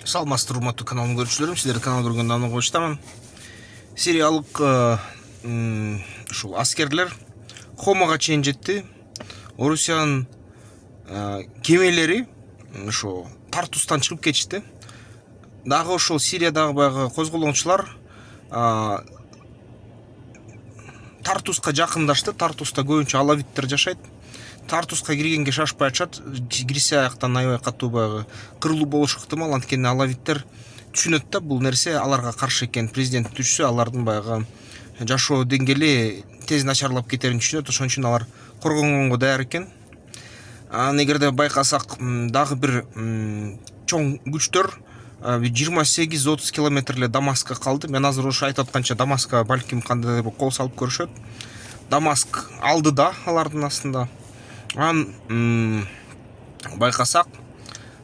Саламатсыздар урматтуу каналымдын көрүүчүлөрүм, сиздерди канал көргөндөн анын коочтамын. Сириялык ушул аскерлер Хомага чейин жетти. Орусиянын кемелери ошо Тартустан чыгып кетишти. Дагы ошол Сириядагы баягы козголоңчулар Тартуска жакындашты. Тартуста көбүнчө алавиттер жашайт. Тартуска киргенге шашпай атышат. Кирсе аяктан аябай катуу баягы кырылуу болушу ыктымал. Анткени алавиттер түшүнөт да бул нерсе аларга каршы экен. Президент түшсө алардын баягы жашоо деңгээли тез начарлап кетерин түшүнөт. Ошон үчүн алар коргонгонго даяр экен. Эгерде байкасак дагы бир чоң күчтөр 28-30 километрле Дамаска калды. Мен азыр ошо айтып атканча Дамаска балким кандайдыр бир кол салып көрүшөт. Дамаск алдыда алардын астында. Байкасак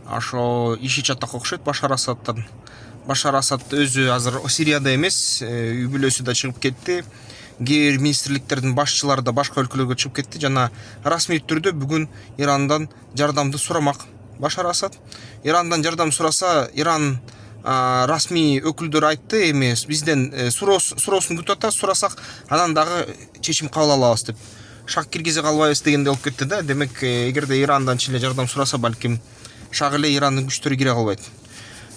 ошо иши чатак окшойт Башар Асадтан. Башар Асад өзү азыр Сирияда эмес, үй бүлөсү да чыгып кетти. Кээ бир министрликтердин башчылары да башка өлкөлөргө чыгып кетти. Жана расмий түрдө бүгүн Ирандан жардамды сурамак Башар Асад. Ирандан жардам сураса, Иран расмий өкүлдөр айтты, эмес бизден суроосун күтүп атабыз, сурасак анан дагы чечим кабыл алабыз деп. Шак киргизе калбайбыз дегенде болуп кетти да. Демек, эгерде Ирандан чиле жардам сураса, балким шак эле Ирандын күчтөрү кире калбайт.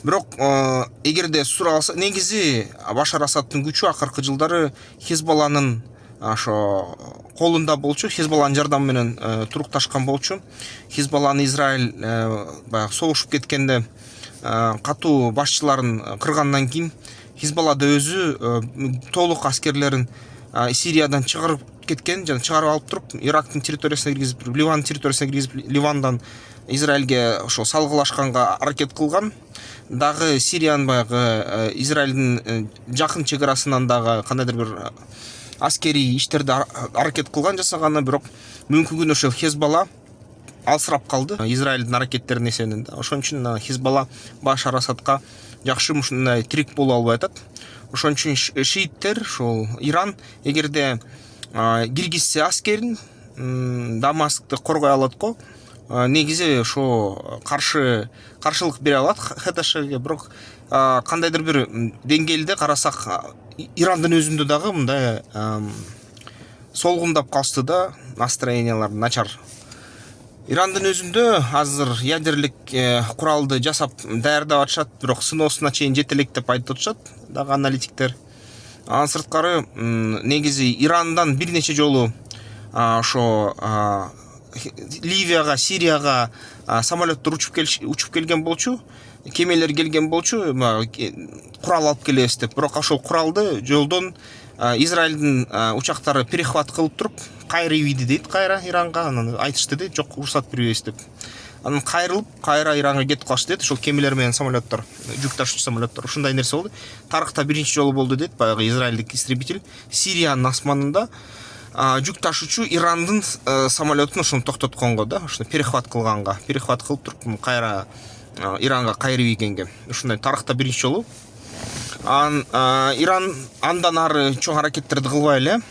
Бирок эгерде суралса, негизи Башар Асадтын күчү акыркы жылдары Хизбалланын ошо колунда болчу. Хизбалланын жардамы менен турукташкан болчу. Хизбалланы Израиль баягы согушуп кеткенде катуу башчыларын кыргандан кийин Хизбаллада өзү толук аскерлерин Сириядан чыгарып кеткен, жана чыгарып алып туруп Ирактын территориясына киргизип, Ливандын территориясына киргизип, Ливандан Израилге ошо салгылашканга аракет кылган. Дагы Сириянын баягы Израилдин жакын чегарасынан дагы кандайдыр бир аскерий иштерди аракет кылган, жасаганы, бирок мүмкүн күн ошол Хизбалла алсырап калды Израилдин аракеттеринин эсебинен. Ошон үчүн Хизбалла Башар Асадка жакшы ушундай тирик боло албай атат. Ошон үчүн шииттер, ошол Иран эгерде киргизсе аскерин, Дамаскты коргой алат го. Негизи ошо каршылык бере алат ХТШге. Бирок кандайдыр бир деңгээлде карасак, Ирандын өзүндө дагы мындай солгундап калышты да, настроениялар начар. Ирандын өзүндө азыр ядерлик куралды жасап даярдап атышат, бирок сыноосуна чейин жете элек деп айтып атышат дагы аналитиктер. Анын сырткары негизи Ирандан бир нече жолу ошо Ливияга, Сирияга самолеттор учуп келген болчу, кемелер келген болчу, курал алып келебиз деп. Бирок ошол куралды жолдон Израилдин учактары перехват кылып туруп, кайрыбийди дейт, кайра Иранга, анан айтышты дейт, жок, уруксат бербейбиз деп. Анан кайрылып, кайра Иранга кетип калышты дейт, ошол кемелер менен самолеттор, жүк ташуучу самолеттор. Ушундай нерсе болду. Тарыхта биринчи жолу болду дейт, баягы израилдик истребитель Сириянын асманында жүк ташуучу Ирандын самолетун ошону токтотконго да, ошону перехват кылганга, перехват кылып туруп, кайра Иранга кайрыбийгенге. Ушундай тарыхта биринчи жолу. Иран андан ары чоң аракеттерди кылбай эле.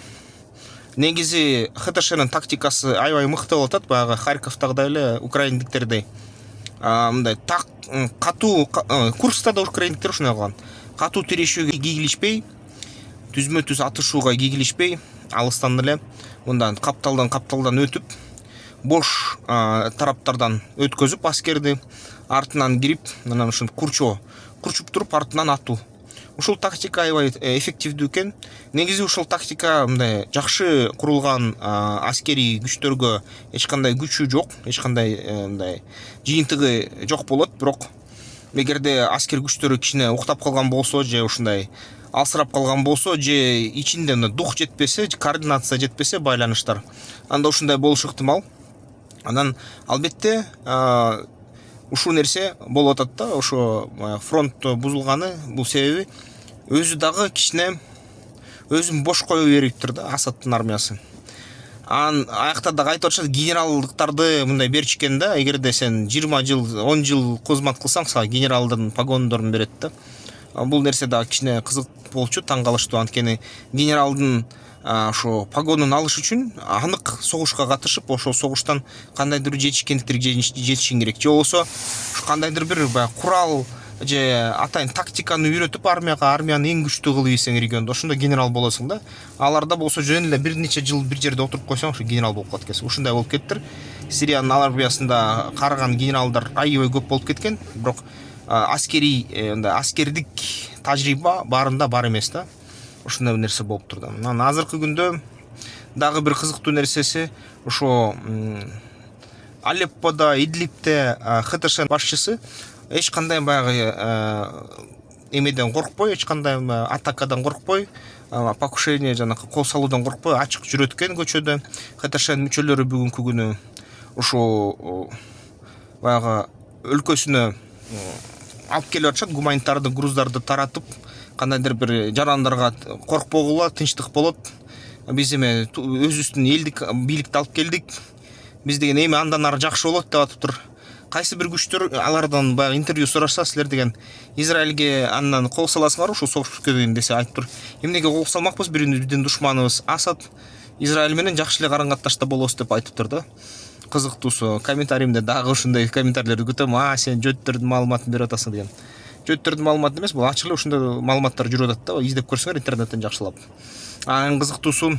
Негизи ХТШнын тактикасы аябай мыкты болуп атат, баягы Харьковдагыдай эле украиндиктердей. Мындай катуу, Курскта да украиндиктер ушундай кылган. Катуу тирешүүгө кийгилишпей, түзмө-түз атышууга кийгилишпей, алыстан эле мындан капталдан өтүп, бош тараптардан өткөзүп аскерди, артынан кирип, анан ушинтип курчуп туруп артынан атуу. Ушул тактика аябай эффективдүү экен. Негизи ушул тактика мындай жакшы курулган аскерий күчтөргө эч кандай күчү жок, эч кандай мындай жыйынтыгы жок болот. Бирок эгерде аскер күчтөрү кичине уктап калган болсо, же ушундай алсырап калган болсо, же ичинде дух жетпесе, координация жетпесе, байланыштар, анда ушундай болушу ыктымал. Анан албетте ушул нерсе болуп атат да, ошо фронт бузулганы, бул себеби өзү дагы кичине өзүн бош коюу бериптир да Асадтын армиясы. Аякта дагы айтып атышат, генералдыктарды мындай беришкен да, эгерде сен 20 жыл, 10 жыл кызмат кылсаң, сага генералдын погондорун берет да. Бул нерсе дагы кичине кызык болчу, таң калыштуу. Анткени генералдын ошо погонун алыш үчүн анык согушка катышып, ошол согуштан кандайдыр жетишкендиктерге жетишиң керек. Же болбосо кандайдыр бир курал же атайын тактиканы үйрөтүп армияны эң күчтүү кылып ийсең региондо ошондой генерал болосуң да. Аларда болсо жөн эле бир нече жыл бир жерде отуруп койсоң ошо генерал болуп калат экенсиң. Ушундай болуп кеттир. Сириянын армиясында карыган генералдар аябай көп болуп кеткен, бирок аскердик тажрыйба баарында бар эмес да. Ушундай нерсе болуп турду. Анан азыркы күндө дагы бир кызыктуу нерсеси ошо Алепподо, Идлибте ХТШ башчысы эч кандай баягы эмеден коркпой, эч кандай атакадан коркпой, покушение жана кол салуудан коркпой ачык жүрөт экен көчөдө. ХТШнын мүчөлөрү бүгүнкү күнү ошо баягы өлкөсүнө алып келип атышат, гуманитардык груздарды таратып, кандайдыр бир жарандарга коркпогула, тынчтык болот. Биз эме өзүбүздүн элдик бийликти алып келдик. Биз деген эми андан ары жакшы болот деп атыптыр. Кайсы бир күчтөр алардан баягы интервью сурашса, силер деген Израилге андан кол саласыңар ушул согуш бүткөндөн десе айтыптыр. Эмнеге кол салмакпыз, бирибиздин душманыбыз Асад, Израиль менен жакшы эле карым катташта болобуз деп айтыптыр да. Кызыктуусу комментариимде дагы ушундай комментарийлерди күтөм. Сен жөттөрдүн маалыматын берип атасың деген. Жөттөрдүн маалыматы эмес, бул ачык эле ушундай маалыматтар жүрүп атат да. Издеп көрсөңөр интернеттен жакшылап. Анын кызыктуусу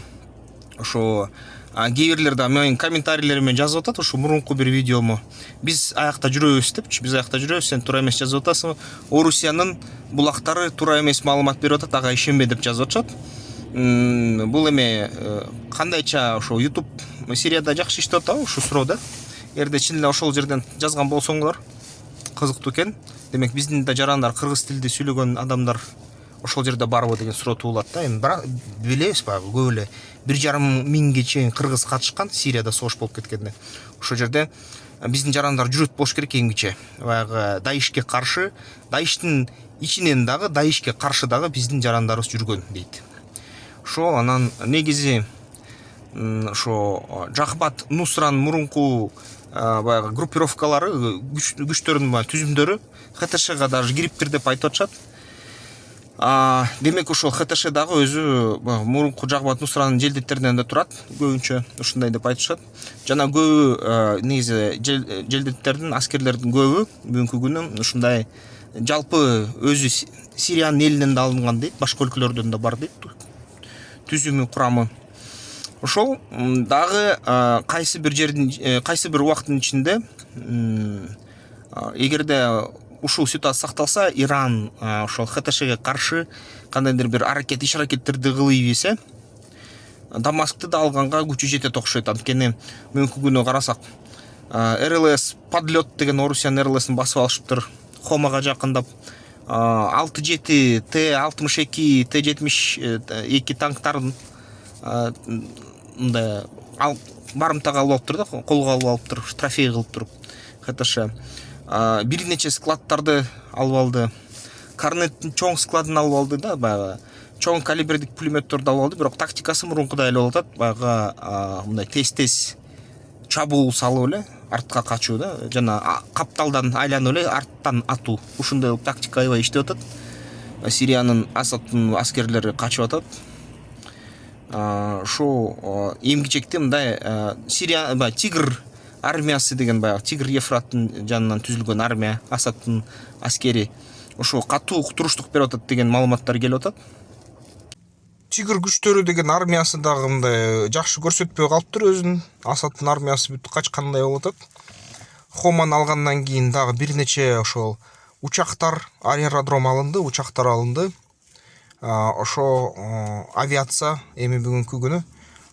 ошо кээ бирлер да менин комментарийлериме жазып атат, ошо мурунку бир видеому биз аякта жүрөбүз депчи, биз аякта жүрөбүз, сен туура эмес жазып атасың. Орусиянын булактары туура эмес маалымат берип атат, ага ишенбе деп жазып атышат. Бул эме кандайча ошо YouTube Сирияда жакшы иштеп атабы ушу суроо да. Эгерде чын эле ошол жерден жазган болсоңор кызыктуу экен. Демек биздин да жарандар кыргыз тилди сүйлөгөн адамдар ошол жерде барбы деген суроо туулат да. Эми билебиз баягы көп эле 1,5 миңге чейин кыргыз катышкан Сирияда согуш болуп кеткенде. Ошол жерде биздин жарандар жүрөт болуш керек эмгиче. Баягы Даишке каршы, Даиштин ичинен дагы Даишке каршы дагы биздин жарандарыбыз жүргөн дейт. Ошо анан негизи ошо Жахбат Нусранын мурунку баягы группировкалары, күчтөрдүн түзүмдөрү ХТШга даже кириптир деп айтып атышат. Демек ошол ХТШ дагы өзү мурунку Жахбат Нусранын желдеттеринен да турат, көбүнчө ушундай деп айтышат. Жана көбү негизи желдеттердин, аскерлердин көбү бүгүнкү күнү ушундай жалпы өзү Сириянын элинен да алынган дейт, башка өлкөлөрдөн да бар дейт түзүмү, курамы. Ошол дагы кайсы бир жердин, кайсы бир убакыттын ичинде эгерде ушул ситуация сакталса, Иран ошол ХТШге каршы кандайдыр бир иш аракеттерди кылып ийсе, Дамаскты да алганга күчү жетет окшойт. Анткени бүгүнкү күнү карасак, РЛС Подлет деген Орусиянын РЛСин басып алышыптыр, Хомага жакындап. 6-7 Т-62, Т-72 танктарын мындай барымтага алып алыптыр да, колго алып алыптыр, трофей кылып туруп ХТШ. Бир нече складдарды алып алды. Корнеттин чоң складын алып алды да, баягы чоң калибрдик пулеметтерди алып алды, бирок тактикасы мурункудай эле болуп атат. Баягы мындай тез чабуул салып эле артка качуу да, жана капталдан айланып эле арттан атуу. Ушундай тактика аябай иштеп атат. Сириянын Асадтын аскерлери качып атат. Ошо эмгичекте мындай Сирия Тигр армиясы деген баягы Тигр Ефраттын жанынан түзүлгөн армия, Асадтын аскери ошо катуу туруштук берип атат деген маалыматтар келип атат. Тигр күчтөрү деген армиясы дагы мындай жакшы көрсөтпөй калыптыр өзүн. Асадтын армиясы бүт качкандай болуп атат. Хоманы алгандан кийин дагы бир нече ошол учактар, аэродром алынды, учактар алынды. Ошо авиация эми бүгүнкү күнү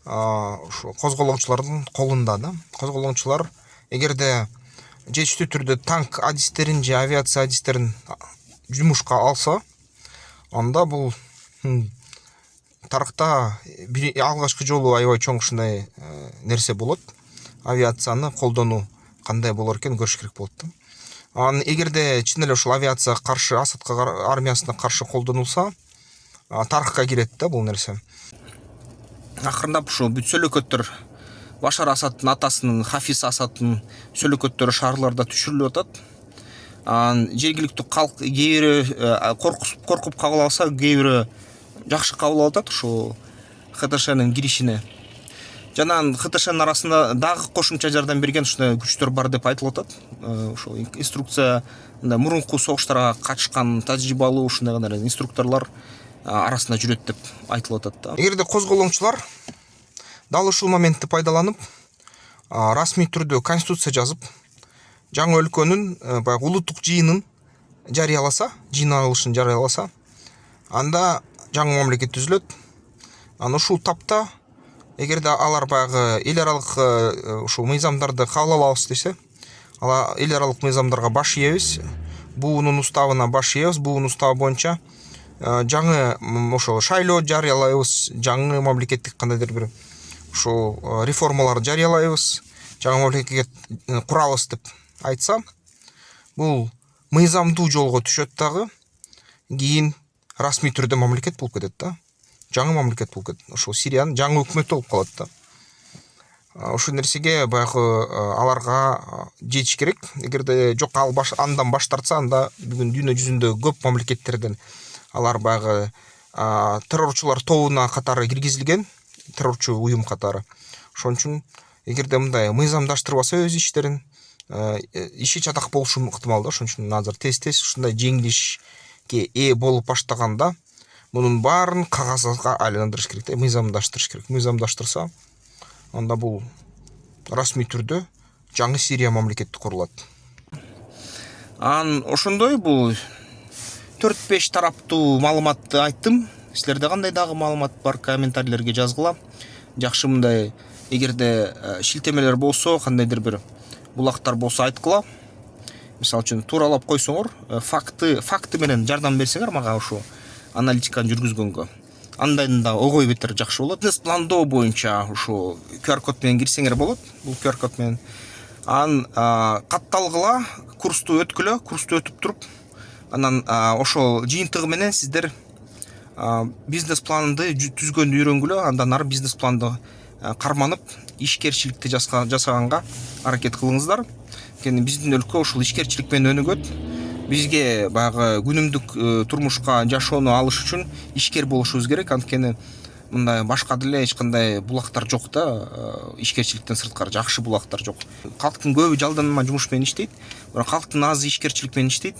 ошо козголоочулардын колунда да. Козголоочулар эгерде жетиштүү түрдө танк адистерин же авиация адистерин жумушка алса, анда бул тарыхта алгачкы жолу аябай чоң ушундай нерсе болот. Авиацияны колдонуу кандай болор экен көрүш керек болот да. Анан эгерде чын эле ушул авиация каршы, Асадка армиясына каршы колдонулса, тарыхка кирет да бул нерсе. Акырындап ушул бүт сөлөкөттөр Башар Асадтын атасынын, Хафиз Асадтын сөлөкөттөрү шаарларда түшүрүлүп атат. Жергиликтүү калк кээ бири коркуп кабыл алса, кээ бири жакшы кабыл алып атат ушул ХТШнын киришине. жана ХТШнын арасында дагы кошумча жардам берген ушундай күчтөр бар деп айтылып атат. Ошол инструкция мурунку согуштарга катышкан тажрыйбалуу ушундай гана инструкторлор арасында жүрөт деп айтылып атат. Эгерде козголоңчулар дал ушул моментти пайдаланып расмий түрдө конституция жазып, жаңы өлкөнүн баягы улуттук жыйынын жарыяласа, жыйналышын жарыяласа, анда жаңы мамлекет түзүлөт. Аны ушул тапта эгерде алар баягы эл аралык ушул мыйзамдарды кабыл алабыз десе, ала эл аралык мыйзамдарга баш ийебиз, буунун уставына баш ийебиз, буунун уставы боюнча жаңы ошол шайлоо жарыялайбыз, жаңы мамлекеттик кандайдыр бир ушул реформаларды жарыялайбыз, жаңы мамлекет курабыз деп айтса, бул мыйзамдуу жолго түшөт дагы, кийин расмий түрдө мамлекет болуп кетет да. Жаңы мамлекет болуп кетет. Ошол Сириянын жаңы өкмөтү болуп калат да. Ошол нерсеге баягы аларга жетиш керек. Эгерде жок ал андан баш тартса, анда бүгүн дүйнө жүзүндө көп мамлекеттерден алар баягы террорчулар тобуна катары киргизилген, террорчу уюм катары. Ошон үчүн эгерде мындай мыйзамдаштырбаса өз иштерин, иши чатак болушу ыктымал да. Ошон үчүн азыр тез-тез ушундай жеңилишке ээ болуп баштаганда мунун баарын кагазга айландырыш керек, мыйзамдаштырыш керек. Мыйзамдаштырса, анда бул расмий түрдө жаңы Сирия мамлекети курулат. Ошондой бул 4-5 тараптуу маалыматты айттым. Силерде кандай дагы маалымат бар, комментарийлерге жазгыла. Жакшы мындай эгерде шилтемелер болсо, кандайдыр бир булактар болсо айткыла. Мисалы үчүн тууралап койсоңор, факты менен жардам берсеңер мага ошо аналитиканы жүргүзгөнгө, андайдын да огой бетер жакшы болот. Бизнес пландоо боюнча ушул QR код менен кирсеңер болот. Бул QR код менен катталгыла, курсту өткүлө, курсту өтүп туруп, анан ошол жыйынтыгы менен сиздер бизнес планды түзгөндү үйрөнгүлө, андан ары бизнес планды карманып, ишкерчиликти жасаганга аракет кылыңыздар. Анткени биздин өлкө ушул ишкерчилик менен өнүгөт. Бизге баягы күнүмдүк турмушка жашоону алыш үчүн ишкер болушубуз керек. Анткени мындай башка деле эч кандай булактар жок да, ишкерчиликтен сырткары жакшы булактар жок. Калктын көбү жалданма жумуш менен иштейт, бирок калктын азы ишкерчилик менен иштейт.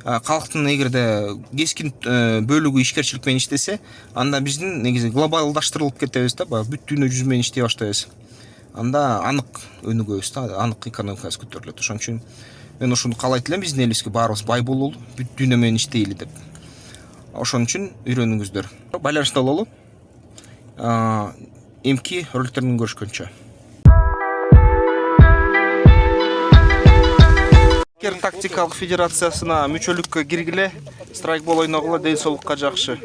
Калктын эгерде кескин бөлүгү ишкерчилик менен иштесе, анда биздин негизи глобалдаштырылып кетебиз да, бүт дүйнө жүзү менен иштей баштайбыз. Анда анык өнүгөбүз да, анык экономикабыз көтөрүлөт. Ошон үчүн мен ошону каалайт элем, биздин элибизге баарыбыз бай бололу, бүт дүйнө менен иштейли деп. Ошон үчүн үйрөнүңүздөр. Байланышта бололу. Эмки роликтерден көрүшкөнчө. Тактикалык федерациясына мүчөлүккө киргиле, страйкбол ойногула, ден соолукка жакшы.